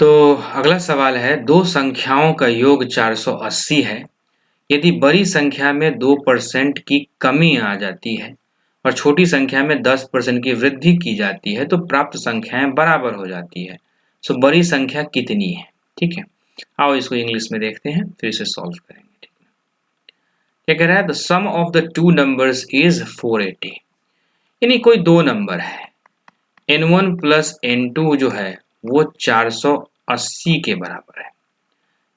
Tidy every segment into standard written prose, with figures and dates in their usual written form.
तो अगला सवाल है, दो संख्याओं का योग 480 है। यदि बड़ी संख्या में 2% की कमी आ जाती है और छोटी संख्या में 10% की वृद्धि की जाती है तो प्राप्त संख्याएं बराबर हो जाती है। सो बड़ी संख्या कितनी है? ठीक है, आओ इसको इंग्लिश में देखते हैं, फिर इसे सॉल्व करेंगे। ठीक है, क्या कह रहा है? The sum of the two numbers is 480। यानी कोई दो नंबर है, n1 प्लस n2 जो है वो 480 के बराबर है।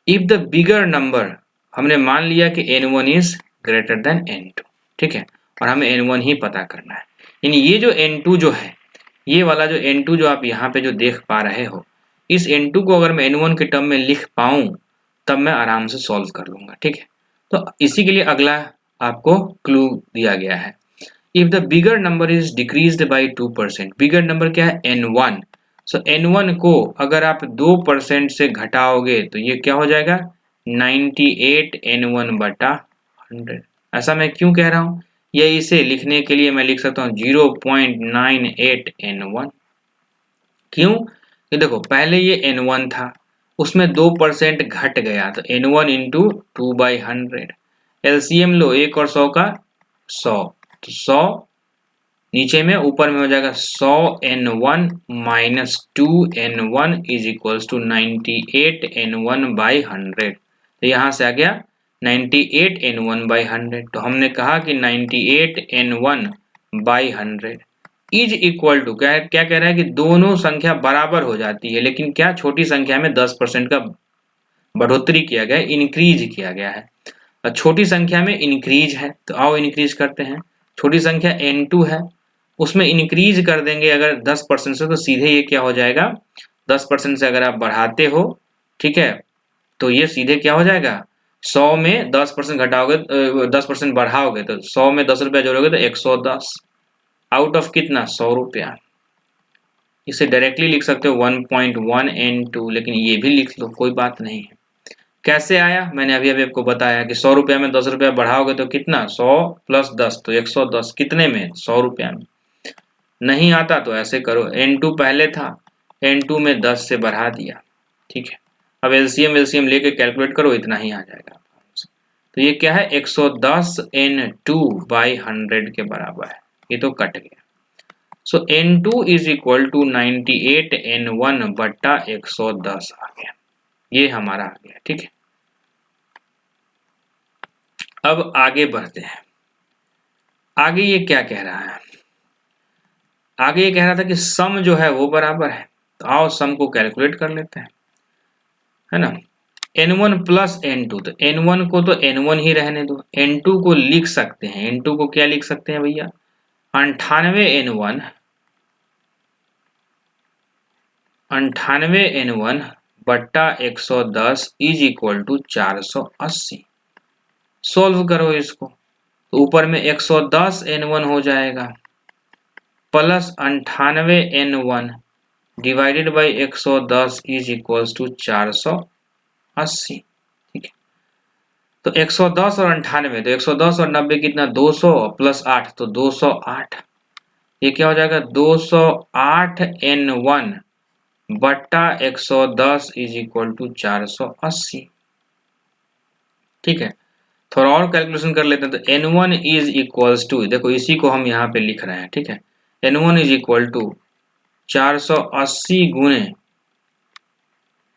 इफ द बिगर नंबर, हमने मान लिया कि n1 is greater than n2, ठीक है, और हमें n1 ही पता करना है। यानी ये जो n2 जो है, ये वाला जो n2 जो आप यहाँ पे जो देख पा रहे हो, इस n2 को अगर मैं n1 के टर्म में लिख पाऊँ तब मैं आराम से सॉल्व कर लूँगा। ठीक है, तो इसी के लिए अगला आपको क्लू दिया गया है। If the bigger number is decreased by 2%, bigger number क्या है? n1। सो n1 को अगर आप 2% से घटाओगे तो ये क्या हो जाएगा? 98 n1 बटा 100। ऐसा मैं क्यों कह रहा हूँ? ये इसे लिखने के लिए मैं लिख सकता हूँ 0.98 n1। क्यों? कि देखो पहले ये n1 था, उसमें 2% घट गया तो n1 इंटू 2/100। एलसीएम लो, 1 और 100 का 100, तो 100 नीचे में, ऊपर में हो जाएगा 100 n1 minus 2 n1 is equals to 98 n1 by 100। तो यहाँ से आ गया 98 n1 बाई 100। तो हमने कहा कि 98 n1 by 100 is equal to क्या कह रहा है कि दोनों संख्या बराबर हो जाती है, लेकिन क्या? छोटी संख्या में 10% का बढ़ोतरी किया गया है, इंक्रीज किया गया है। छोटी संख्या में इंक्रीज है, तो आओ इंक्रीज करते हैं। छोटी संख्या n2 है, उसमें इंक्रीज कर देंगे अगर 10% से, तो सीधे ये क्या हो जाएगा? 10% से अगर आप बढ़ाते हो, ठीक है, तो ये सीधे क्या हो जाएगा? 100 में 10% घटाओगे, 10% बढ़ाओगे तो 100 में 10 रुपया जोड़ोगे तो 110, आउट ऑफ कितना? 100 रुपया। इसे डायरेक्टली लिख सकते हो 1.1 n2, लेकिन ये भी लिख लो, कोई बात नहीं है। कैसे आया? मैंने अभी आपको बताया कि 100 रुपया में 10 रुपया बढ़ाओगे तो कितना? 100 प्लस 10 तो 110। कितने में? 100 रुपया में। नहीं आता तो ऐसे करो, n2 पहले था, n2 में 10 से बढ़ा दिया। ठीक है, अब एलसीएम लेके कैलकुलेट करो, इतना ही आ जाएगा। तो ये क्या है? 110 n2 बाई 100 के बराबर है। ये तो कट गया। सो n2 is equal to 98 n1 बट्टा 110 आ गया। ये हमारा आ गया। ठीक है, अब आगे बढ़ते हैं। आगे ये क्या कह रहा है? आगे ये कह रहा था कि सम जो है वो बराबर है। तो आओ सम को कैलकुलेट कर लेते हैं, है ना। n1 प्लस n2, तो n1 को तो n1 ही रहने दो, n2 को लिख सकते हैं। n2 को क्या लिख सकते हैं भैया? 98 n1 बट्टा 110 इज इक्वल टू 480। सोल्व करो इसको, तो ऊपर में 110 n1 हो जाएगा plus 98 n1 divided by 110 is equals to 480। ठीक है, तो 110 और 98, तो 110 और 90 कितना? 200 प्लस 8 तो 208। ये क्या हो जाएगा? 208 n1 बट्टा 110 इज इक्वल टू 480। ठीक है, थोड़ा और कैलकुलेशन कर लेते हैं। तो n1 इज इक्वल्स टू, देखो इसी को हम यहाँ पे लिख रहे हैं। ठीक है, n1 इज इक्वल टू 480 गुणे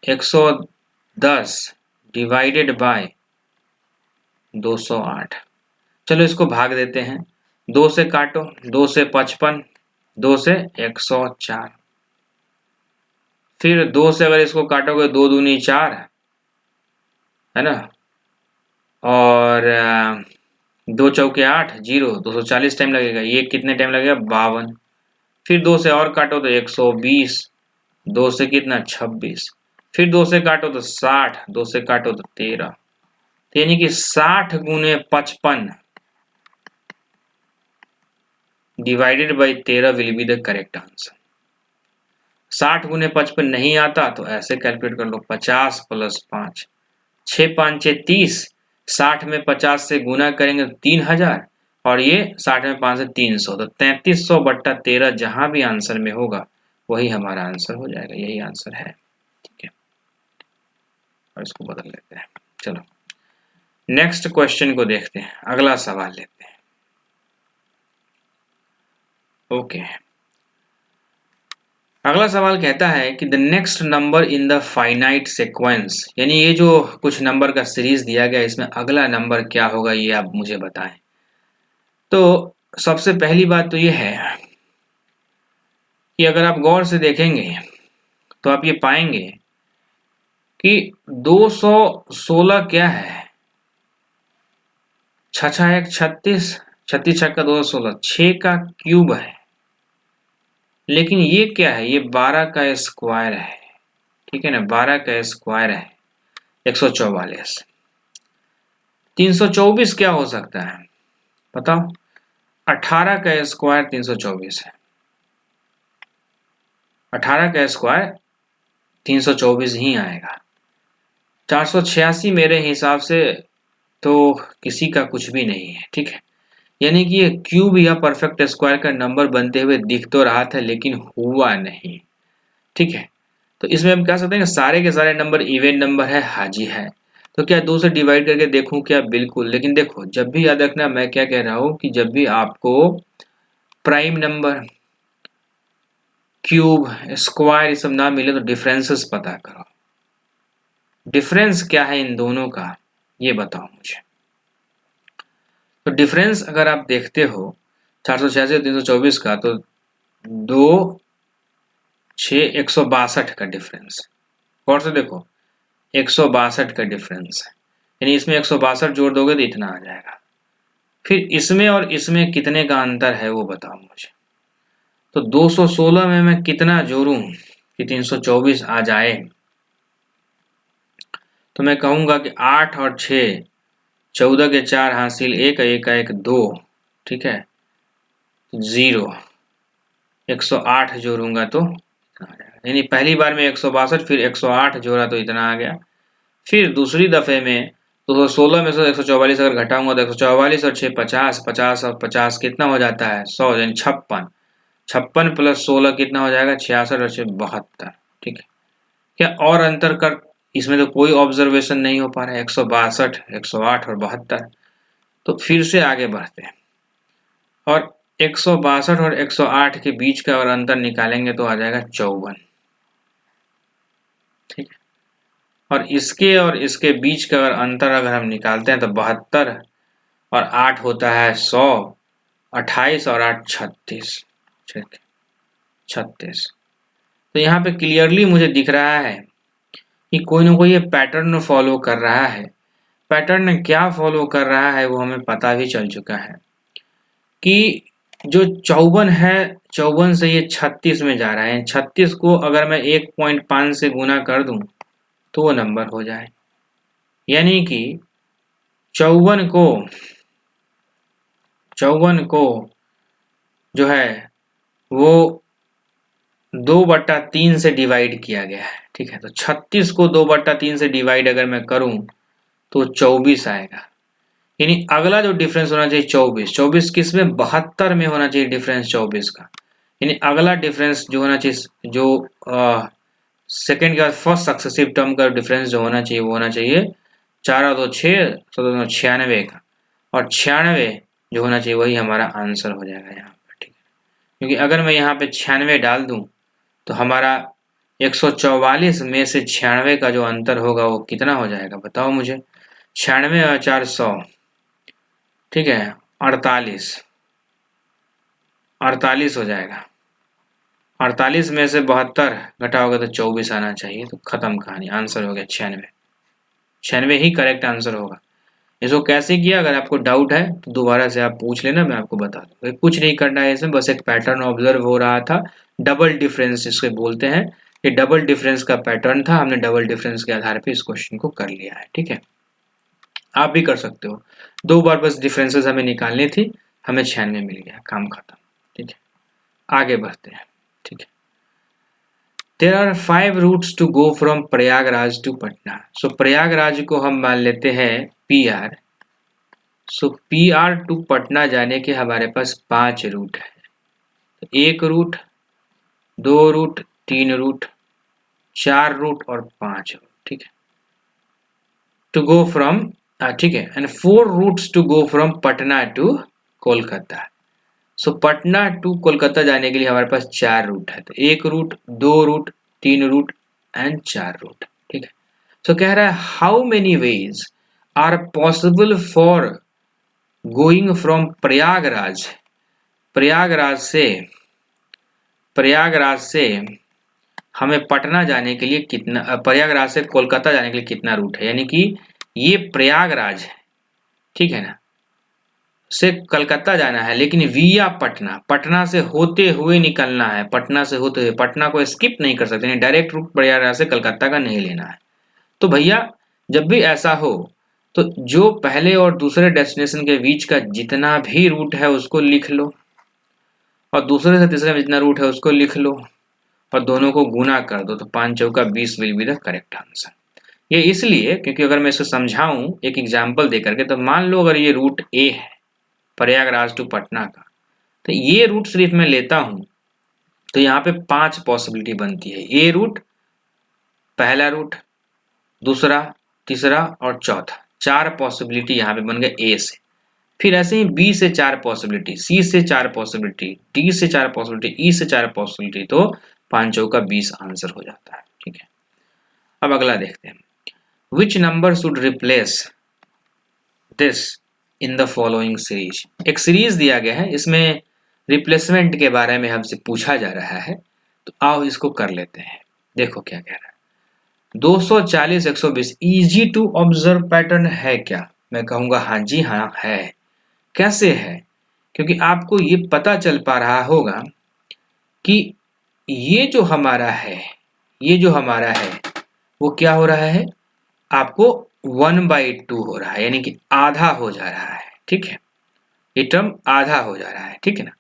110 डिवाइडेड बाय 208। चलो इसको भाग देते हैं, 2 से काटो, 2 से 55, 2 से 104, फिर 2 से अगर इसको काटोगे 2 दूनी 4, है ना, और 2 चौके 8, 0, 240 टाइम लगेगा। ये कितने टाइम लगेगा? 52। फिर 2 से और काटो तो 120, 2 से कितना? 26, फिर 2 से काटो तो 60, 2 से काटो तो 13। तो यानी कि 60 गुने 55 divided by 13 will be the correct answer. 60 गुने 55 नहीं आता तो ऐसे कैलकुलेट कर लो, 50 प्लस 5, 6 5 6 30, 60 में 50 से गुना करेंगे तो 3000, और ये 60 में 5 से 300, तो 3300 बट्टा 13 जहां भी आंसर में होगा वही हमारा आंसर हो जाएगा। यही आंसर है। ठीक है। और इसको बदल लेते हैं। चलो नेक्स्ट क्वेश्चन को देखते हैं, अगला सवाल लेते हैं। ओके, अगला सवाल कहता है कि the next number in the finite sequence, यानी ये जो कुछ नंबर का सीरीज दिया गया इसमें अगला नंबर क्या होगा ये आप मुझे बताएं। तो सबसे पहली बात तो ये है कि अगर आप गौर से देखेंगे तो आप ये पाएंगे कि 216 क्या है, 6 1 36, 36 6 का 216, 6 का क्यूब है। लेकिन ये क्या है, ये 12 का स्क्वायर है, ठीक है ना, 12 का स्क्वायर है 144। 324 क्या हो सकता है बताओ, 18 का स्क्वायर 324 है, 18 का स्क्वायर 324 ही आएगा। 486 मेरे हिसाब से तो किसी का कुछ भी नहीं है, ठीक है। यानी कि ये क्यूब या परफेक्ट स्क्वायर का नंबर बनते हुए दिख तो रहा था लेकिन हुआ नहीं, ठीक है। तो इसमें हम कह सकते हैं कि सारे के सारे नंबर इवन नंबर है, हाजी है। तो क्या 2 से डिवाइड करके देखूं क्या, बिल्कुल। लेकिन देखो जब भी याद रखना मैं क्या कह रहा हूं कि जब भी आपको प्राइम नंबर, क्यूब, स्क्वायर ये सब ना मिले तो डिफरेंसेस पता करो। डिफरेंस क्या है इन दोनों का ये बताओ मुझे। तो डिफरेंस अगर आप देखते हो 486 और 324 का, तो 2 6 162 का डिफरेंस, और से देखो 162 का डिफरेंस है, यानी इसमें 162 जोड़ दोगे तो इतना आ जाएगा। फिर इसमें और इसमें कितने का अंतर है वो बताओ मुझे। तो 216 में मैं कितना जोड़ूं कि 324 आ जाए, तो मैं कहूंगा कि 8 और 6, 14 के 4 हासिल, 1 1 1 2, ठीक है, 0, 108 जोड़ूंगा तो इतना आ जाएगा। यानी पहली बार में 162, फिर 108 जोड़ा तो इतना आ गया। फिर दूसरी दफे में 216 में से 144 अगर घटाऊंगा तो 144 और 6 50, 50 और 50 कितना हो जाता है 100, यानी 56, 56 प्लस 16 कितना हो जाएगा 66 और 6 72, ठीक है। क्या और अंतर कर, इसमें तो कोई ऑब्जर्वेशन नहीं हो पा रहा है, 162, 108 और 72। तो फिर से आगे बढ़ते हैं और 162 और 108 के बीच का और अंतर निकालेंगे तो आ जाएगा 54, ठीक है। और इसके बीच का अगर अंतर अगर हम निकालते हैं तो 72 और 8 होता है 100, 28 और 8 36, ठीक है, 36। तो यहाँ पे क्लियरली मुझे दिख रहा है कि कोई ना कोई ये पैटर्न फॉलो कर रहा है। पैटर्न क्या फॉलो कर रहा है वो हमें पता भी चल चुका है कि जो 54 है, 54 से ये 36 में जा रहा है। 36 को अगर मैं 1.5 से गुना कर दूं तो वो नंबर हो जाए, यानी कि 54 को जो है वो 2/3 से डिवाइड किया गया है, ठीक है। तो 36 को 2/3 से डिवाइड अगर मैं करूं तो 24 आएगा। यानी अगला जो डिफरेंस होना चाहिए 24, 24 किस में 72 में होना चाहिए डिफरेंस 24 का। यानी अगला डिफरेंस जो होना चाहिए, जो सेकेंड के बाद फर्स्ट सक्सेसिव टर्म का डिफरेंस जो होना चाहिए वो होना चाहिए 4 और 2 6, 96 का, और 96 जो होना चाहिए वही हमारा आंसर हो जाएगा यहाँ पर, ठीक है। क्योंकि अगर मैं यहाँ पे 96 डाल दूं तो हमारा 144 में से 96 का जो अंतर होगा वो कितना हो जाएगा बताओ मुझे। 96 और 4 100, ठीक है, 48 हो जाएगा। 48 में से 72 घटाओगे तो 24 आना चाहिए। तो खत्म कहानी, आंसर हो गया 96। 96 ही करेक्ट आंसर होगा। इसको कैसे किया अगर आपको डाउट है तो दोबारा से आप पूछ लेना, मैं आपको बता दूंगा। कुछ नहीं करना है इसमें, बस एक पैटर्न ऑब्जर्व हो रहा था। डबल डिफरेंस इसके बोलते हैं, ये डबल डिफरेंस का पैटर्न था। हमने डबल डिफरेंस के आधार पे इस क्वेश्चन को कर लिया है, ठीक है। आप भी कर सकते हो। 2 बार बस डिफरेंसेस हमें निकालनी थी, हमें 96 मिल गया, काम खत्म, ठीक है। आगे बढ़ते हैं, ठीक है। There are 5 routes to go from Prayagraj to Patna. सो प्रयागराज को हम मान लेते हैं PR। So PR to Patna जाने के हमारे पास 5 रूट है। तो 1 रूट, 2 रूट, 3 रूट, 4 रूट और 5 रूट, ठीक है। टू गो फ्रॉम, ठीक है, and 4 routes to go from Patna to Kolkata. So Patna to Kolkata जाने के लिए हमारे पास 4 रूट है, तो 1 route, 2 route, 3 route and 4 route, ठीक है। सो कह रहा है how many ways are possible for going from Prayagraj, Prayagraj से हमें पटना जाने के लिए कितना, प्रयागराज से कोलकाता जाने के लिए कितना रूट है, यानी कि ये प्रयागराज है, ठीक है ना, से कलकत्ता जाना है, लेकिन विया पटना, पटना से होते हुए निकलना है, पटना से होते हुए, पटना को स्किप नहीं कर सकते, डायरेक्ट रूट प्रयागराज से कलकत्ता का नहीं लेना है। तो भैया जब भी ऐसा हो तो जो पहले और दूसरे डेस्टिनेशन के बीच का जितना भी रूट है उसको लिख लो, और दूसरे से तीसरे में जितना रूट है उसको लिख लो, और दोनों को गुना कर दो, तो 5 चौका 20 will be the correct answer. ये इसलिए क्योंकि अगर मैं इसे समझाऊं एक एग्जाम्पल दे करके, तो मान लो अगर ये रूट ए है प्रयागराज टू पटना का, तो ये रूट सिर्फ मैं लेता हूं तो यहाँ पे 5 पॉसिबिलिटी बनती है। ए रूट, पहला रूट, दूसरा, तीसरा और चौथा, 4 पॉसिबिलिटी यहाँ पे बन गए ए से। फिर ऐसे ही बी से 4 पॉसिबिलिटी, सी से 4 पॉसिबिलिटी, डी से 4 पॉसिबिलिटी, ई से 4 पॉसिबिलिटी, तो 5 चौका 20 आंसर हो जाता है, ठीक है। अब अगला देखते हैं, which number should replace this in the following series. एक सीरीज दिया गया है, इसमें रिप्लेसमेंट के बारे में हमसे पूछा जा रहा है, तो आओ इसको कर लेते हैं। देखो क्या कह रहा है, 240 120 इजी टू ऑब्जर्व पैटर्न है क्या? मैं कहूंगा हाँ जी हाँ है। कैसे है? क्योंकि आपको ये पता चल पा रहा होगा कि ये जो हमारा है, ये जो हमारा है वो क्या हो रहा है, आपको 1/2 हो रहा है, यानी कि आधा हो जा रहा है, ठीक है। ये टर्म आधा हो जा रहा है, ठीक है ना।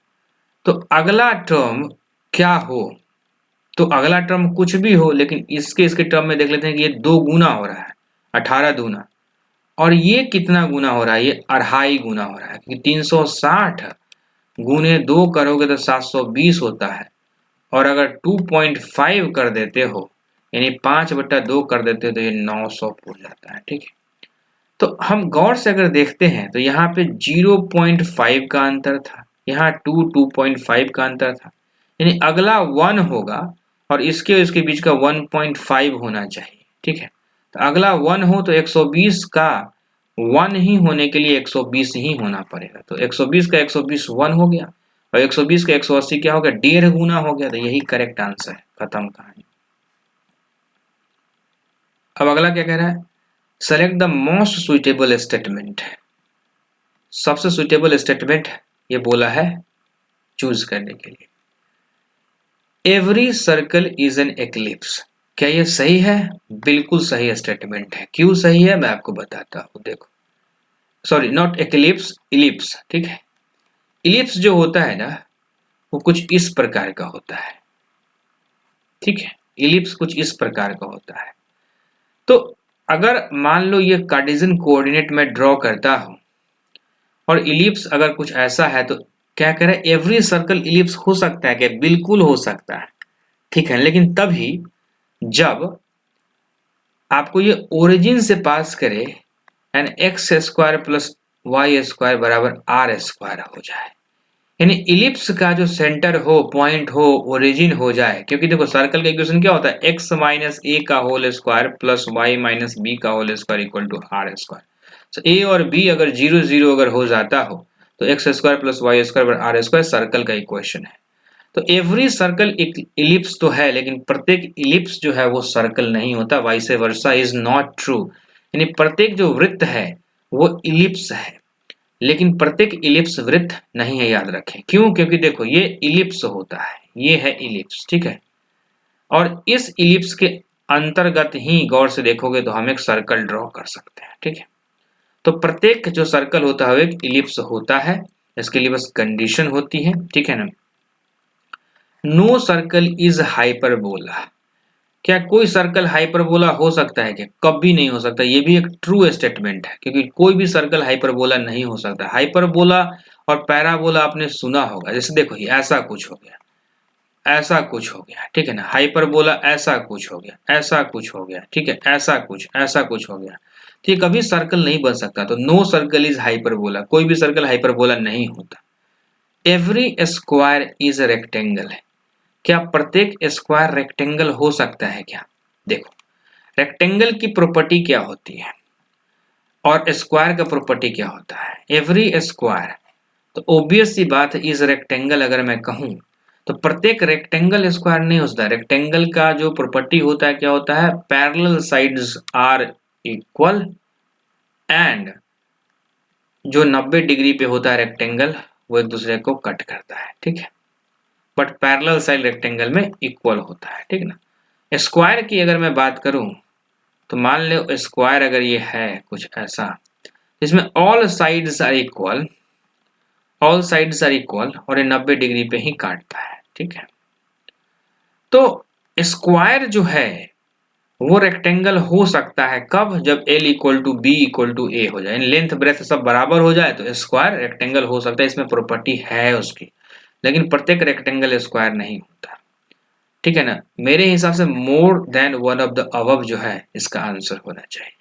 तो अगला टर्म क्या हो, तो अगला टर्म कुछ भी हो, लेकिन इसके टर्म में देख लेते हैं कि ये 2 गुना हो रहा है, 18 दूना, और ये कितना गुना हो रहा है, ये 2.5 गुना हो रहा है, क्योंकि 360 गुने 2 करोगे तो 720 होता है, और अगर 2.5 कर देते हो यानी 5/2 कर देते हो तो ये 900 हो जाता है, ठीक है। तो हम गौर से अगर देखते हैं तो यहाँ पे 0.5 का अंतर था, यहाँ 2.5 का अंतर था, यानी अगला 1 होगा और इसके बीच का 1.5 होना चाहिए, ठीक है। तो अगला 1 हो तो 120 का 1 ही होने के लिए 120 ही होना पड़ेगा, तो 120 का 120 1 हो गया, और 120 का 180 क्या हो गया, 1.5 गुना हो गया, तो यही करेक्ट आंसर है, खत्म कहानी। अब अगला क्या कह रहा है, select the most suitable statement. सबसे सुइटेबल स्टेटमेंट ये बोला है चूज करने के लिए। Every circle is an eclipse, क्या ये सही है? बिल्कुल सही स्टेटमेंट है। क्यों सही है मैं आपको बताता हूं, देखो, सॉरी नॉट एक्लिप्स, इलिप्स, ठीक है। इलिप्स जो होता है ना वो कुछ इस प्रकार का होता है, ठीक है, इलिप्स कुछ इस प्रकार का होता है। तो अगर मान लो ये कार्टेशियन कोऑर्डिनेट में ड्रॉ करता हूं और इलिप्स अगर कुछ ऐसा है, तो क्या कह रहा है, एवरी सर्कल इलिप्स हो सकता है क्या? बिल्कुल हो सकता है, ठीक है, लेकिन तभी जब आपको ये ओरिजिन से पास करे and x square plus y square बराबर आर स्क्वायर हो जाए, यानी इलिप्स का जो सेंटर हो, पॉइंट हो, ओरिजिन हो जाए। क्योंकि देखो सर्कल का इक्वेशन क्या होता है, एक्स माइनस ए का whole square plus Y minus B का whole square equal to R square. तो ए और बी अगर 0 0 अगर हो जाता हो तो x square plus y square r square circle का इक्वेशन है। तो एवरी सर्कल एक इलिप्स तो है, लेकिन प्रत्येक इलिप्स जो है वो सर्कल नहीं होता, vice versa is not true, यानी प्रत्येक जो वृत्त है वो इलिप्स है, लेकिन प्रत्येक इलिप्स वृत्त नहीं है, याद रखें। क्यों? क्योंकि देखो ये इलिप्स होता है, ये है इलिप्स, ठीक है, और इस इलिप्स के अंतर्गत ही गौर से देखोगे तो हम एक सर्कल ड्रॉ कर सकते हैं, ठीक है। तो प्रत्येक जो सर्कल होता है एक इलिप्स होता है, इसके लिए बस कंडीशन होती है, ठीक है ना। नो सर्कल इज हाइपरबोला, क्या कोई सर्कल हाइपरबोला हो सकता है क्या? कभी नहीं हो सकता। ये भी एक ट्रू स्टेटमेंट है, क्योंकि कोई भी सर्कल हाइपरबोला नहीं हो सकता। हाइपरबोला और पैराबोला आपने सुना होगा, जैसे देखो ये ऐसा कुछ हो गया, ऐसा कुछ हो गया, ठीक है ना, हाइपरबोला ऐसा कुछ हो गया, ऐसा कुछ हो गया, ठीक है, ऐसा कुछ हो गया। तो ये कभी सर्कल नहीं बन सकता। तो नो सर्कल इज हाइपरबोला, कोई भी सर्कल हाइपरबोला नहीं होता। एवरी स्क्वायर इज रेक्टेंगल है, क्या प्रत्येक स्क्वायर रेक्टेंगल हो सकता है क्या? देखो रेक्टेंगल की प्रॉपर्टी क्या होती है और स्क्वायर का प्रॉपर्टी क्या होता है। एवरी स्क्वायर, तो ऑब्वियस सी बात है इज रेक्टेंगल अगर मैं कहूं तो प्रत्येक रेक्टेंगल स्क्वायर नहीं होता। रेक्टेंगल का जो प्रॉपर्टी होता है क्या होता है, parallel sides are equal and जो 90 डिग्री पे होता है रेक्टेंगल वो एक दूसरे को कट करता है, ठीक है, बट पैरेलल साइड रेक्टेंगल में इक्वल होता है, ठीक ना। स्क्वायर की अगर मैं बात करूं तो मान लो स्क्वायर अगर ये है कुछ ऐसा, इसमें all sides are equal, all sides are equal और ये 90 डिग्री पे ही काटता है, ठीक है। तो स्क्वायर जो है वो रेक्टेंगल हो सकता है कब, जब L equal to B equal to A हो जाए, लेंथ ब्रेथ सब बराबर हो जाए तो स्क्वायर रेक्टेंगल हो सकता है, इसमें प्रॉपर्टी है उसकी। लेकिन प्रत्येक रेक्टेंगल स्क्वायर नहीं होता, ठीक है ना। मेरे हिसाब से more than one of the above जो है इसका आंसर होना चाहिए।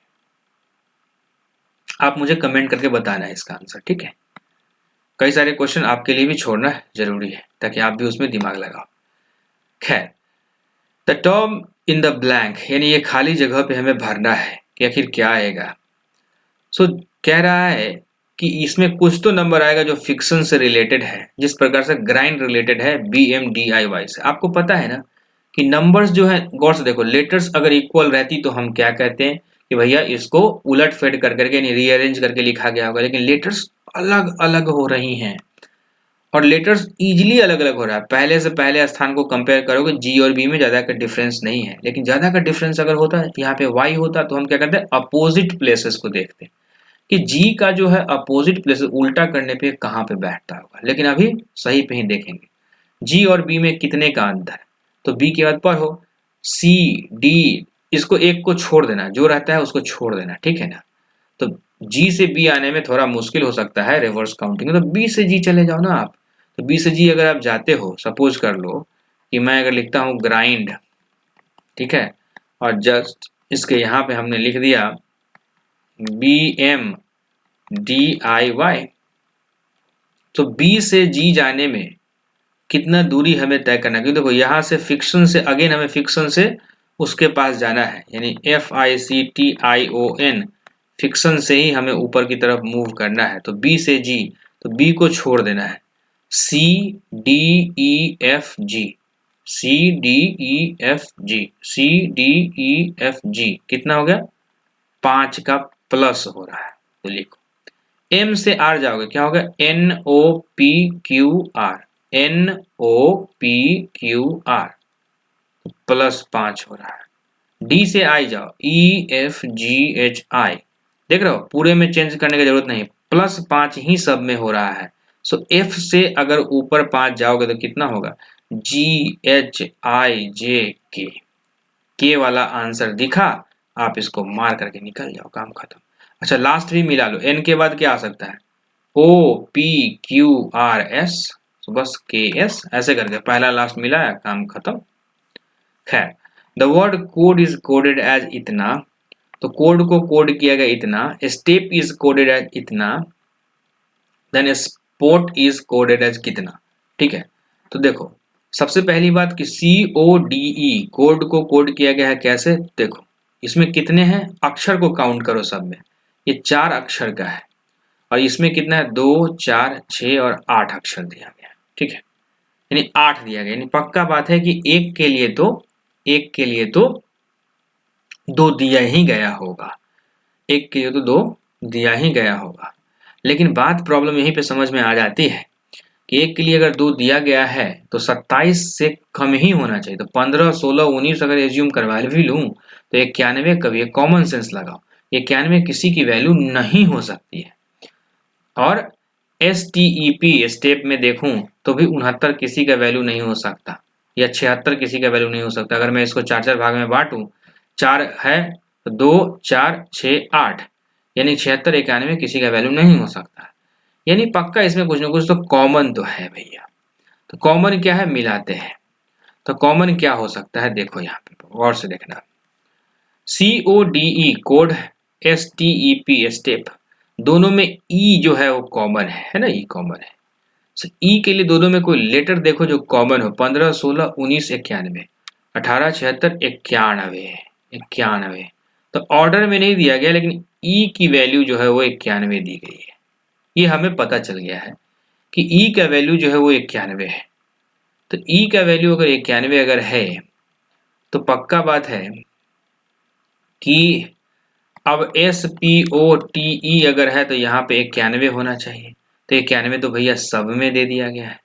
आप मुझे कमेंट करके बताना है इसका आंसर, ठीक है। कई सारे क्वेश्चन आपके लिए भी छोड़ना जरूरी है ताकि आप भी उसमें दिमाग लगाओ। खैर, the term in the blank, यानी ये खाली जगह पे हमें भरना है कि आखिर क्या आएगा। सो कह रहा है कि इसमें कुछ तो नंबर आएगा जो फिक्शन से रिलेटेड है, जिस प्रकार से ग्राइंड रिलेटेड है BMDIY से। आपको पता है ना कि नंबर्स जो है, गौर से देखो, लेटर्स अगर इक्वल रहती तो हम क्या कहते हैं कि भैया इसको उलट फेड कर करके रीअरेंज करके लिखा गया होगा, लेकिन लेटर्स अलग अलग हो रही हैं और लेटर्स इजीली अलग अलग हो रहा है। पहले से पहले स्थान को कंपेयर करोगे जी और बी में ज्यादा का डिफरेंस नहीं है, लेकिन ज्यादा का डिफरेंस अगर होता है यहाँ पे वाई होता तो हम क्या करते हैं, अपोजिट प्लेसेस को देखते हैं कि जी का जो है अपोजिट प्लेसेस उल्टा करने पे कहाँ पे बैठता होगा। लेकिन अभी सही पे ही देखेंगे जी और बी में कितने का अंतर, तो बी के बाद पर हो सी डी, इसको एक को छोड़ देना, जो रहता है उसको छोड़ देना, ठीक है ना। तो जी से बी आने में थोड़ा मुश्किल हो सकता है रिवर्स काउंटिंग, तो बी से जी चले जाओ ना आप। तो बी से जी अगर आप जाते हो, सपोज कर लो कि मैं अगर लिखता हूं ग्राइंड, ठीक है, और जस्ट इसके यहाँ पे हमने लिख दिया BMDIY, तो बी से जी जाने में कितना दूरी हमें तय करना है, क्योंकि देखो यहाँ से फिक्शन से अगेन हमें फिक्शन से उसके पास जाना है, यानी FICTION फिक्शन से ही हमें ऊपर की तरफ मूव करना है। तो बी से जी, तो बी को छोड़ देना है, CDEFG, CDEFG, CDEFG कितना हो गया, 5 का प्लस हो रहा है। तो लिखो M से R जाओगे, क्या होगा, NOPQR, NOPQR प्लस 5 हो रहा है। D से I जाओ, EFGHI, देख रहे हो पूरे में चेंज करने की जरूरत नहीं, प्लस 5 ही सब में हो रहा है। सो F से अगर ऊपर 5 जाओगे तो कितना होगा, GHIJK, के वाला आंसर दिखा, आप इसको मार करके निकल जाओ, काम खत्म। अच्छा लास्ट भी मिला लो, N के बाद क्या आ सकता है, OPQRS, तो बस KS ऐसे करके पहला लास्ट मिला, काम खत्म। खैर, the word code is coded as इतना, तो कोड को कोड किया गया इतना, स्टेप इज कोडेड एज इतना, then sport is coded as कितना, ठीक है। तो देखो सबसे पहली बात कि CODE कोड को कोड किया गया है कैसे, देखो इसमें कितने हैं अक्षर को काउंट करो, सब में ये 4 अक्षर का है और इसमें कितना है 2 4 6 और 8 अक्षर दिया गया, ठीक है, यानी 8 दिया गया, यानी पक्का बात है कि एक के लिए तो 2 दिया ही गया होगा, एक के लिए तो 2 दिया ही गया होगा। लेकिन बात प्रॉब्लम यहीं पे समझ में आ जाती है कि एक के लिए अगर 2 दिया गया है तो 27 से कम ही होना चाहिए। तो 15 16 19 अगर एज्यूम करवा भी लूं तो 91 कभी, कॉमन सेंस लगाओ, 91 किसी की वैल्यू नहीं हो सकती है। और STEP स्टेप में देखूं तो भी 69 किसी का वैल्यू नहीं हो सकता, या 76 किसी का वैल्यू नहीं हो सकता। अगर मैं इसको 4 भाग में बांटूं, 4 है तो 2 4 6 8, यानी 76 91 किसी का वैल्यू नहीं हो सकता, यानी पक्का इसमें कुछ ना कुछ तो कॉमन तो है भैया। तो कॉमन क्या है, मिलाते हैं, तो कॉमन क्या हो सकता है, देखो यहाँ पे गौर से देखना, CODE कोड STEP स्टेप, दोनों में ई जो है वो कॉमन है ना, ई कॉमन है। सो ई के लिए दोनों में कोई लेटर देखो जो कॉमन हो, 15, 16, 19, 91, 18, 76, 91, 91। तो ऑर्डर में नहीं दिया गया, लेकिन ई की वैल्यू जो है वो 91 दी गई है। ये हमें पता चल गया है कि ई का वैल्यू जो है वो 91 है। तो ई का वैल्यू अगर 91 अगर है तो पक्का बात है कि अब SPOTE अगर है तो यहाँ पे 91 होना चाहिए। तो 91 तो भैया सब में दे दिया गया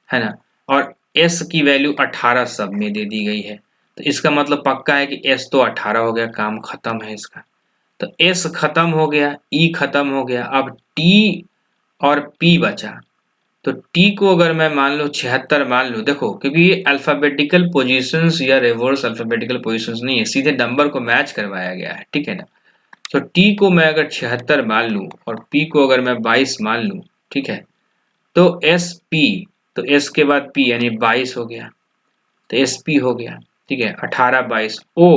है ना। और S की वैल्यू 18 सब में दे दी गई है। तो इसका मतलब पक्का है कि S तो 18 हो गया, काम खत्म है इसका। तो S खत्म हो गया, E खत्म हो गया, अब T और P बचा। तो T को अगर मैं मान लो 76 मान लूँ, देखो क्योंकि ये अल्फाबेटिकल पोजीशंस या रिवर्स अल्फाबेटिकल पोजीशंस नहीं है, सीधे नंबर को मैच करवाया गया है, ठीक है ना। तो T को मैं अगर 76 मान लूँ और P को अगर मैं 22 मान लूँ, ठीक है, तो SP, तो S के बाद P यानी 22 हो गया, तो SP हो गया, ठीक है, 18, 22। O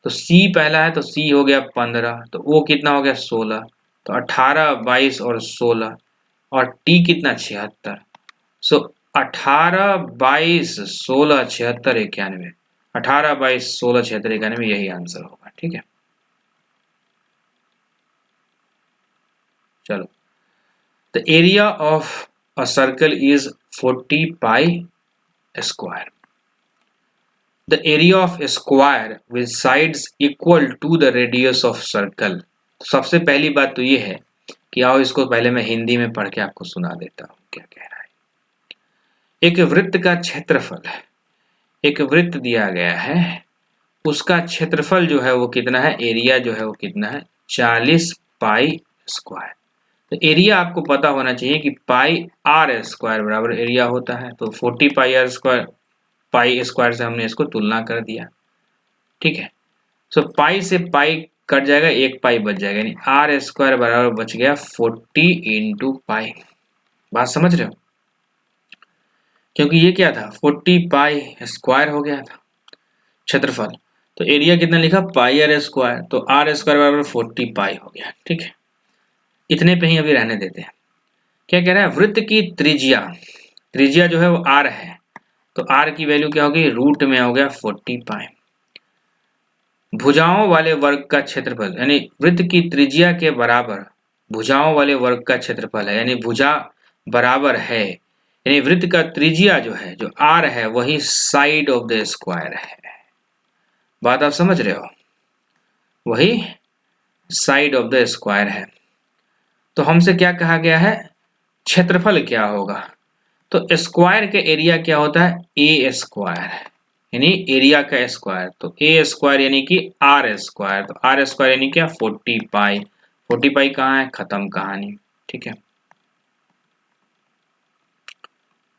तो C पहला है तो C हो गया 15, तो O कितना हो गया 16, तो 18, 22 और 16, और T कितना 76। सो 18, 22, 16, 76, 91, 18, 22, 16, 76, 91, यही आंसर होगा, ठीक है। चलो, the area of a circle is 40 pi square. The area of square with sides equal to the radius of circle. सबसे पहली बात तो ये है कि आओ इसको पहले मैं हिंदी में पढ़ के आपको सुना देता हूँ क्या कह रहा है। एक वृत्त का क्षेत्रफल है, एक वृत्त दिया गया है, उसका क्षेत्रफल जो है वो कितना है, एरिया जो है वो कितना है, 40 पाई स्क्वायर। तो एरिया आपको पता होना चाहिए कि पाई आर स्क्वायर बराबर एरिया होता है। तो 40 पाई आर स्क्वायर, पाई स्क्वायर से हमने इसको तुलना कर दिया, ठीक है। सो पाई से पाई कट जाएगा, एक पाई बच जाएगा, यानी आर स्क्वायर बराबर बच गया 40 इंटू पाई। बात समझ रहे हो, क्योंकि ये क्या था, 40 पाई स्क्वायर हो गया था क्षेत्रफल। तो एरिया कितना लिखा, पाई आर स्क्वायर, तो आर स्क्वायर बराबर 40 पाई हो गया, ठीक है। इतने पे ही अभी रहने देते हैं। क्या कह रहा है, वृत्त की त्रिज्या, त्रिज्या जो है वो आर है, तो आर की वैल्यू क्या होगी, रूट में हो गया 40 पाई। भुजाओं वाले वर्ग का क्षेत्रफल, यानी वृत्त की त्रिज्या के बराबर भुजाओं वाले वर्ग का क्षेत्रफल है, यानी भुजा बराबर है, यानी वृत्त का त्रिज्या जो है, जो आर है, वही साइड ऑफ द स्क्वायर है। बात आप समझ रहे हो, वही साइड ऑफ द स्क्वायर है। तो हमसे क्या कहा गया है, क्षेत्रफल क्या होगा, तो स्क्वायर के एरिया क्या होता है, ए स्क्वायर, यानी एरिया का स्क्वायर। तो ए स्क्वायर यानी कि आर स्क्वायर, तो आर स्क्वायर यानी क्या, 40 पाई। 40 पाई कहाँ है, खत्म कहानी, ठीक है,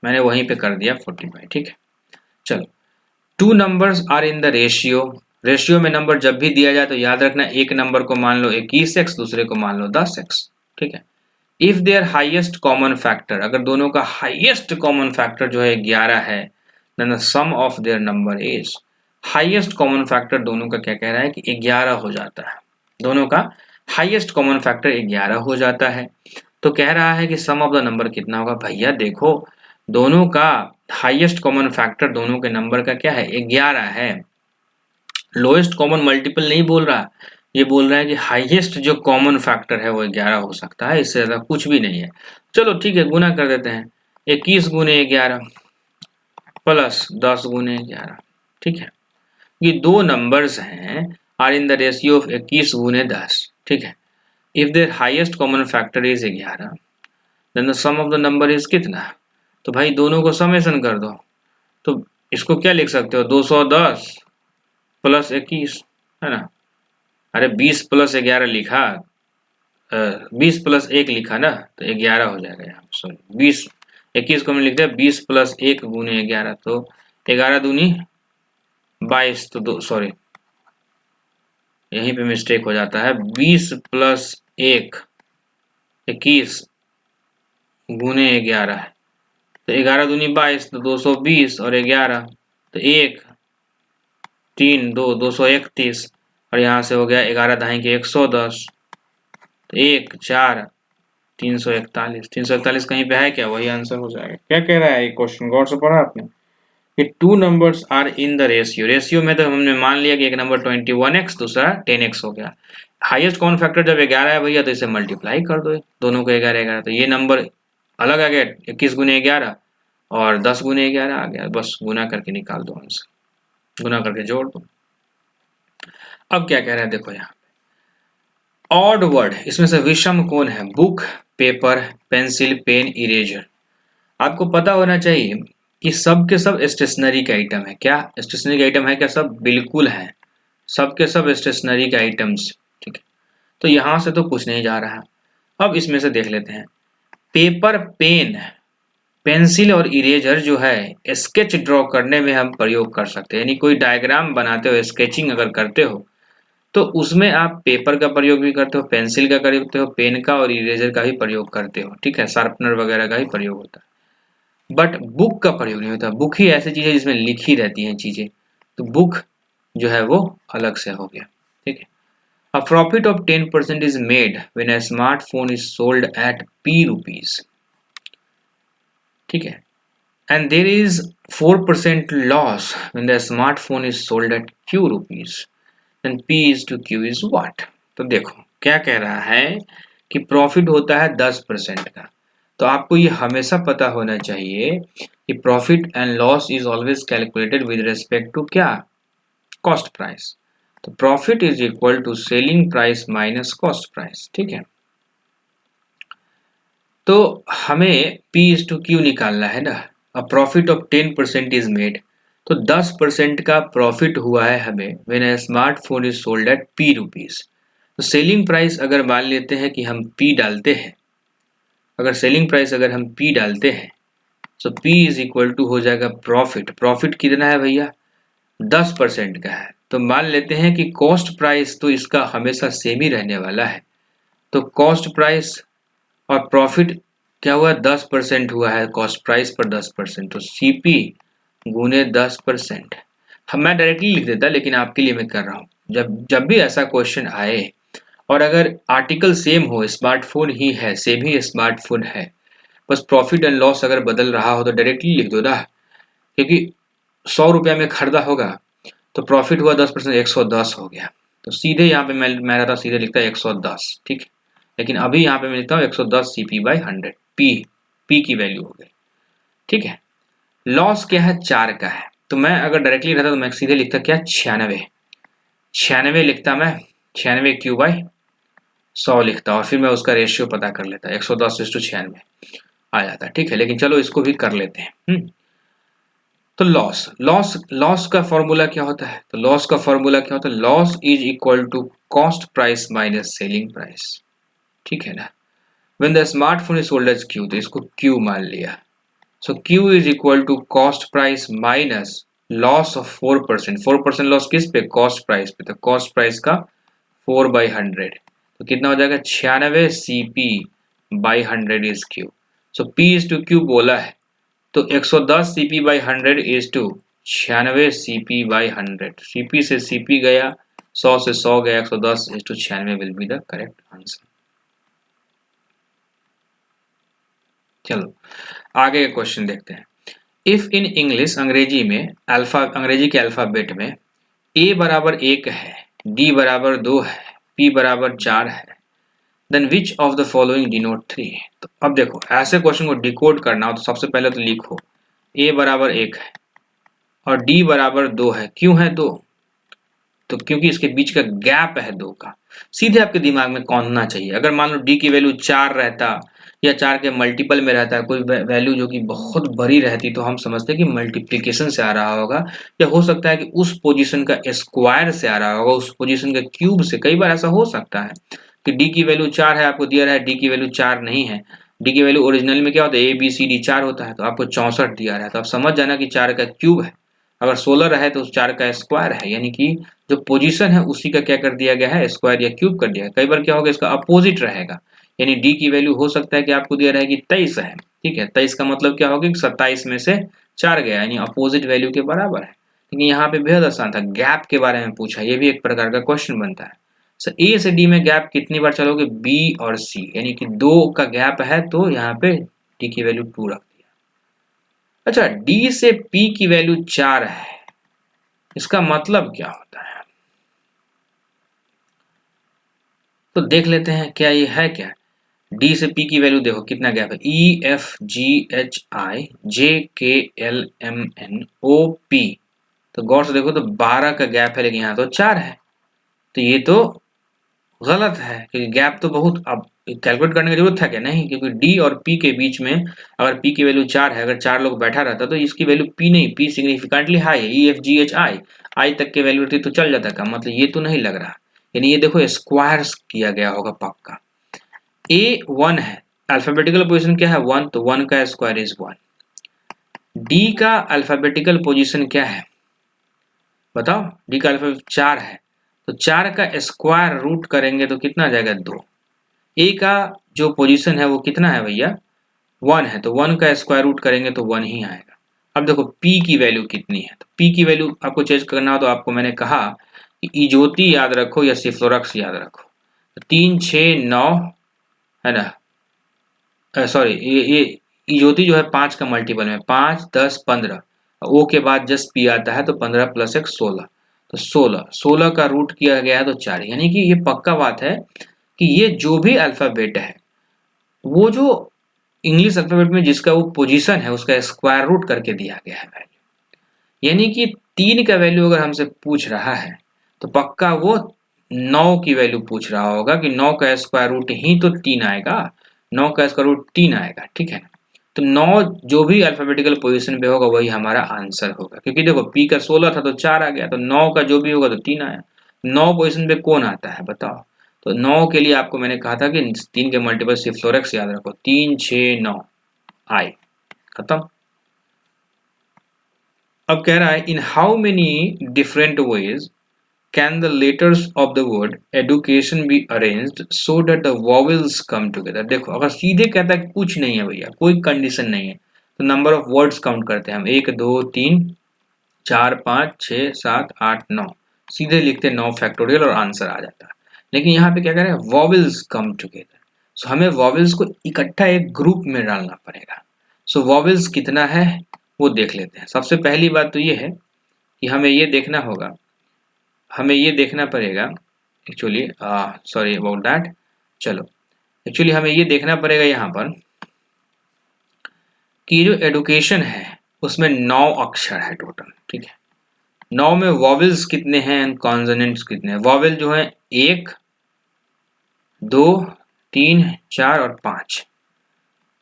मैंने वहीं पे कर दिया 40 पाई, ठीक है। चलो, two numbers are in the ratio, ratio में नंबर जब भी दिया जाए तो याद रखना, एक नंबर को मान लो 21x, दूसरे को मान लो 10x, ठीक है। If their highest common factor, अगर दोनों का हाईएस्ट कॉमन फैक्टर जो है 11 है, then the sum of their number is, highest common factor दोनों का क्या कह रहा है कि 11 हो जाता है, दोनों का हाईएस्ट कॉमन फैक्टर 11 हो जाता है। तो कह रहा है कि सम ऑफ द नंबर कितना होगा, भैया देखो दोनों का हाईएस्ट कॉमन फैक्टर दोनों के नंबर का क्या है, 11 है। लोएस्ट कॉमन मल्टीपल नहीं बोल रहा, ये बोल रहा है कि हाईएस्ट जो कॉमन फैक्टर है वो 11 हो सकता है, इससे ज़्यादा कुछ भी नहीं है। चलो ठीक है, गुना कर देते हैं, 21 गुने 11 प्लस 10 गुने 11, ठीक है। ये दो नंबर्स हैं, are in the ratio of 21 गुने 10, ठीक है। If their highest common factor is 11, then the sum of the number is कितना, तो भाई दोनों को समेशन कर दो, तो इसको क्या लिख सकते हो, 210 प्लस 21, है ना। अरे 20 प्लस 11 लिखा, 20 प्लस 1 लिखा ना, तो 11 हो जाएगा यहाँ, सॉरी 20, 21 को हमने लिख दिया 20 प्लस 1 गुने 11, तो 11 दूनी 22, तो दो, सॉरी यहीं पे मिस्टेक हो जाता है, 20 प्लस 1 21 गुने 11, तो 11 दूनी 22, तो 220 और 11, तो 1 3 2 231, और यहाँ से हो गया 11 दाएं के 110, तो 1 4 341, 341 कहीं पे है क्या, वही आंसर हो जाएगा। क्या कह रहा है ये क्वेश्चन, गौर से पढ़ा आपने कि two numbers are in the ratio, ratio में तो हमने मान लिया कि एक नंबर 21x दूसरा 10x हो गया। हाईएस्ट कॉमन फैक्टर जब 11 है भैया तो इसे मल्टीप्लाई कर दो दोनों को 11 11, तो ये नंबर अलग आ गया 21 गुने 11 और 10 गुने 11 आ गया, बस गुना करके निकाल दो आंसर, गुना करके जोड़ दो। अब क्या कह रहे हैं देखो यहाँ ऑड वर्ड, इसमें से विषम कौन है, book, paper, pencil, pen, eraser. आपको पता होना चाहिए कि सब के सब स्टेशनरी के आइटम है। क्या स्टेशनरी के आइटम है क्या, सब बिल्कुल है, सब के सब स्टेशनरी के आइटम्स, ठीक है। तो यहाँ से तो कुछ नहीं जा रहा। अब इसमें से देख लेते हैं, पेपर, पेन, पेंसिल और इरेजर जो है स्केच ड्रॉ करने में हम प्रयोग कर सकते हैं, यानी कोई डायग्राम बनाते हो, स्केचिंग अगर करते हो तो उसमें आप पेपर का प्रयोग भी करते हो, पेंसिल का करते हो, पेन का और इरेजर का भी प्रयोग करते हो, ठीक है, शार्पनर वगैरह का भी प्रयोग होता है। बट बुक का प्रयोग नहीं होता। बुक ही ऐसी चीज है जिसमें लिखी रहती हैं चीजें, तो बुक जो है वो अलग से हो गया, ठीक है। A profit of 10% is made when a smartphone is sold at P rupees, ठीक है, and there is 4% loss when the smartphone is sold at Q rupees, then P is to Q is what? तो देखो क्या कह रहा है कि profit होता है 10% का, तो आपको ये हमेशा पता होना चाहिए कि profit and loss is always calculated with respect to क्या, कॉस्ट प्राइस। तो profit is equal to selling price minus cost price, ठीक है। तो हमें P इज टू Q निकालना है ना। अब प्रॉफिट ऑफ 10% इज मेड, तो 10% का प्रॉफिट हुआ है हमें when a smartphone is sold at P rupees. तो सेलिंग प्राइस अगर मान लेते हैं कि हम P डालते हैं, अगर सेलिंग प्राइस अगर हम P डालते हैं तो P इज इक्वल टू हो जाएगा प्रॉफिट। प्रॉफिट कितना है भैया, 10% का है। तो मान लेते हैं कि कॉस्ट प्राइस तो इसका हमेशा सेम ही रहने वाला है, तो कॉस्ट प्राइस और प्रॉफिट क्या हुआ, 10% हुआ है कॉस्ट प्राइस पर 10%, तो CP गुने 10%। हम मैं डायरेक्टली लिख देता, लेकिन आपके लिए मैं कर रहा हूँ। जब भी ऐसा क्वेश्चन आए और अगर आर्टिकल सेम हो, स्मार्टफोन ही है, सेम ही स्मार्टफोन है, बस प्रॉफिट एंड लॉस अगर बदल रहा हो तो डायरेक्टली लिख दो ना, क्योंकि 100 रुपया में खरीदा होगा तो प्रॉफिट हुआ 10%, 110 हो गया, तो सीधे यहाँ पे मैं रहता सीधे लिखता 110, ठीक है। लेकिन अभी यहाँ पे मैं लिखता हूँ 110 CP/100, P की वैल्यू हो गई, ठीक है। लॉस क्या है, 4 का है, तो मैं अगर डायरेक्टली रहता तो मैं सीधे लिखता क्या, 96 लिखता, मैं 96Q/100 लिखता और फिर मैं उसका रेशियो पता कर लेता, 110:96 आ जाता, ठीक है। लेकिन चलो इसको भी कर लेते हैं। तो लॉस का फॉर्मूला क्या होता है, तो लॉस का फॉर्मूला क्या होता है, loss is equal to cost price minus selling price, ठीक है ना। When the smartphone is sold as Q, तो इसको Q मान लिया, so Q is equal to cost price minus loss of 4%। Loss किस पे, कॉस्ट प्राइस पे, तो कॉस्ट प्राइस का 4/100, तो कितना हो जाएगा, 96 CP/100 is Q। So P is to Q बोला है, तो 110 CP/100 is to 96 CP/100। CP से CP गया, 100 से 100 गया, 110 is to 96 will be the correct answer. चलो आगे का क्वेश्चन देखते हैं। इफ इन इंग्लिश, अंग्रेजी में अंग्रेजी के अल्फाबेट में A बराबर 1 है, D बराबर 2 है, P बराबर 4 है, then which of the following denote 3। तो अब देखो ऐसे क्वेश्चन को डिकोड करना हो तो सबसे पहले तो लिखो A बराबर 1 है और D बराबर 2 है। क्यों है 2, तो क्योंकि इसके बीच का गैप है 2 का। सीधे आपके दिमाग में कौनना चाहिए, अगर मान लो D की वैल्यू 4 रहता या 4 के मल्टीपल में रहता है, कोई वैल्यू जो कि बहुत बड़ी रहती, तो हम समझते हैं कि मल्टीप्लिकेशन से आ रहा होगा, या हो सकता है कि उस पोजीशन का स्क्वायर से आ रहा होगा, उस पोजीशन का क्यूब से। कई बार ऐसा हो सकता है कि D की वैल्यू 4 है, आपको दिया रहा है D की वैल्यू 4 नहीं है। D की वैल्यू ओरिजिनल में क्या होता है, ABCD 4 होता है, तो आपको 64 दिया रहा है, तो आप समझ जाना कि 4 का क्यूब है। अगर 16 है तो 4 का स्क्वायर है, यानी कि जो पोजीशन है उसी का क्या कर दिया गया है, स्क्वायर या क्यूब कर दिया है। कई बार क्या होगा, इसका अपोजिट रहेगा, यानी D की वैल्यू हो सकता है कि आपको दिया रहेगी 23 है, ठीक है। 23 का मतलब क्या होगा कि 27 में से 4 गया, यानी अपोजिट वैल्यू के बराबर है। लेकिन यहाँ पे बेहद आसान था, गैप के बारे में पूछा, ये भी एक प्रकार का क्वेश्चन बनता है। सर ए से डी में गैप कितनी बार चलोगे, बी और सी, यानी कि 2 का गैप है तो यहाँ पे डी की वैल्यू 2 रख दिया। अच्छा, डी से पी की वैल्यू 4 है, इसका मतलब क्या होता है, तो देख लेते हैं क्या ये है क्या। डी से पी की वैल्यू देखो कितना गैप है, E F G H I J K L M N O P, तो गौर से देखो तो 12 का गैप है, लेकिन यहाँ तो 4 है, तो ये तो गलत है, क्योंकि गैप तो बहुत, अब कैलकुलेट करने की जरूरत है क्या, नहीं, क्योंकि डी और पी के बीच में अगर पी की वैल्यू 4 है, अगर 4 लोग बैठा रहता तो इसकी वैल्यू पी नहीं, पी सिग्निफिकेंटली हाई है, E F G H I आई तक के वैल्यू थी तो चल जाता का, मतलब ये तो नहीं लग रहा, यानी ये देखो स्क्वायर किया गया होगा पक्का। ए 1 है, अल्फाबेटिकल पोजीशन क्या है 1, तो 1 का स्क्वायर इज 1। डी का अल्फाबेटिकल पोजीशन क्या है बताओ, डी का अल्फाबेट 4 है, तो 4 का स्क्वायर रूट करेंगे तो कितना आ जाएगा 2। ए का जो पोजीशन है वो कितना है भैया 1 है, तो 1 का स्क्वायर रूट करेंगे तो 1 ही आएगा। अब देखो पी की वैल्यू कितनी है, तो पी की वैल्यू आपको चेंज करना हो तो आपको मैंने कहा कि इजोती याद रखो या सिफ्लोरक्स याद रखो, तो 3 6 9 है ना, सॉरी ये इजोती जो है 5 का मल्टीपल में 5 10 15, ओ के बाद जस्ट पी आता है तो 15 प्लस 1 16, तो 16 का रूट किया गया है तो 4, यानी कि ये पक्का बात है कि ये जो भी अल्फाबेट है वो जो इंग्लिश अल्फाबेट में जिसका वो पोजीशन है उसका स्क्वायर रूट करके दिया गया है वैल्यू, यानी कि 3 का वैल्यू अगर हमसे पूछ रहा है तो पक्का वो 9 की वैल्यू पूछ रहा होगा कि 9 का स्क्वायर रूट ही तो 3 आएगा, 9 का स्क्वायर रूट 3 आएगा, ठीक है। तो 9 जो भी अल्फाबेटिकल पोजीशन पे होगा वही हमारा आंसर होगा, क्योंकि देखो पी का 16 था तो 4 आ गया, तो 9 का जो भी होगा तो 3 आया। 9 पोजीशन पे कौन आता है बताओ, तो 9 के लिए आपको मैंने कहा था कि 3 के मल्टीपल सिफ्लोरेक्स याद रखो, 3 6 9 आई, खत्म। अब कह रहा है in how many different ways can the letters of the word education be arranged so that the vowels come together. देखो अगर सीधे कहता है कुछ नहीं है भैया, कोई कंडीशन नहीं है, तो नंबर ऑफ वर्ड्स काउंट करते हैं हम, 1 2 3 4 5 6 7 8 9, सीधे लिखते 9 फैक्टोरियल और आंसर आ जाता है। लेकिन यहाँ पे क्या कह रहे हैं वॉवेल्स कम टुगेदर, सो हमें वॉवेल्स को इकट्ठा एक ग्रुप में डालना पड़ेगा। सो वॉवेल्स कितना है वो देख लेते हैं। सबसे पहली बात तो ये है कि हमें ये देखना होगा, हमें ये देखना पड़ेगा एक्चुअली, सॉरी अबाउट दैट, चलो एक्चुअली हमें ये देखना पड़ेगा यहाँ पर कि जो एडुकेशन है उसमें 9 अक्षर है टोटल, ठीक है। 9 में वॉवेल्स कितने हैं एंड कॉन्सोनेंट्स कितने हैं। वॉवेल जो है 1 2 3 4 और 5,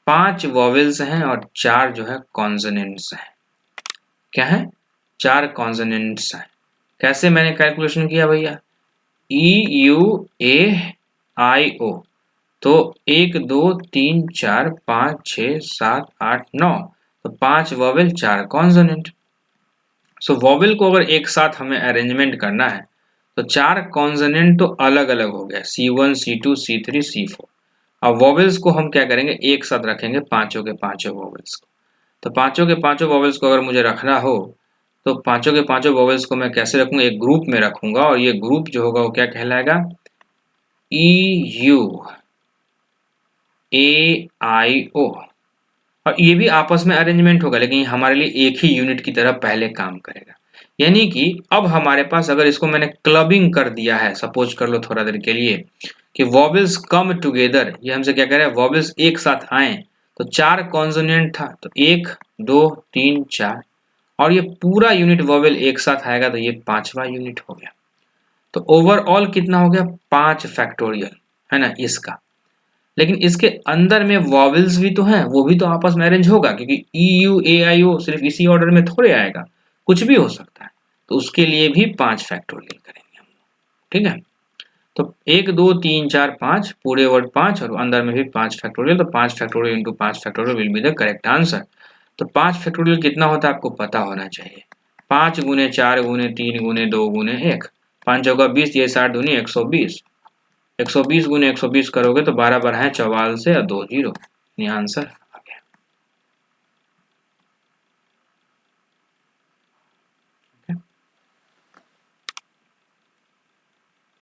5 वॉवेल्स हैं और 4 जो है कॉन्सोनेंट्स हैं। क्या है 4 कॉन्सोनेंट्स हैं। कैसे मैंने कैलकुलेशन किया भैया, ई यू ए आई ओ, तो 1 2 3 4 5 6 7 8 9, तो 5 वॉवेल 4 कॉन्सोनेंट। सो वॉवेल को अगर एक साथ हमें अरेंजमेंट करना है तो 4 कॉन्सोनेंट तो अलग अलग हो गया, C1 C2 C3 C4। अब वॉवेल्स को हम क्या करेंगे एक साथ रखेंगे, पांचों के पांचों वॉवेल्स को। तो पांचों के पांचों वॉवेल्स को अगर मुझे रखना हो तो पांचों के पांचों वॉवेल्स को मैं कैसे रखूंगा, एक ग्रुप में रखूंगा, और ये ग्रुप जो होगा वो क्या कहलाएगा, EU AIO, और ये भी आपस में अरेंजमेंट होगा लेकिन हमारे लिए एक ही यूनिट की तरह पहले काम करेगा। यानी कि अब हमारे पास अगर इसको मैंने क्लबिंग कर दिया है, सपोज कर लो थोड़ा देर के लिए कि वॉवेल्स कम टुगेदर, ये हमसे क्या कह रहा है वॉवेल्स एक साथ आए, तो 4 कॉन्सोनेंट था तो 1 2 3 4, और ये पूरा यूनिट वॉवेल एक साथ आएगा तो ये 5वां यूनिट हो गया। तो ओवरऑल कितना हो गया 5 फैक्टोरियल, है ना इसका। लेकिन इसके अंदर में वॉवेल्स भी तो हैं, वो भी तो आपस में अरेंज होगा, क्योंकि EU AIO सिर्फ इसी ऑर्डर में थोड़े आएगा, कुछ भी हो सकता है, तो उसके लिए भी 5 फैक्टोरियल करेंगे हम, ठीक है। तो 1 2 3 4 5 पूरे वर्ड 5 और अंदर में भी 5 फैक्टोरियल, तो 5 factorial into 5 factorial will be the correct answer. तो 5 फैक्टोरियल कितना होता है आपको पता होना चाहिए, 5 गुने 4 गुने 3 गुने 2 गुने 1, 5 चौका 20, ये 60 दूनी 120, 120 गुने 120 करोगे तो 12 12 है 44 से और 2 0, ये आंसर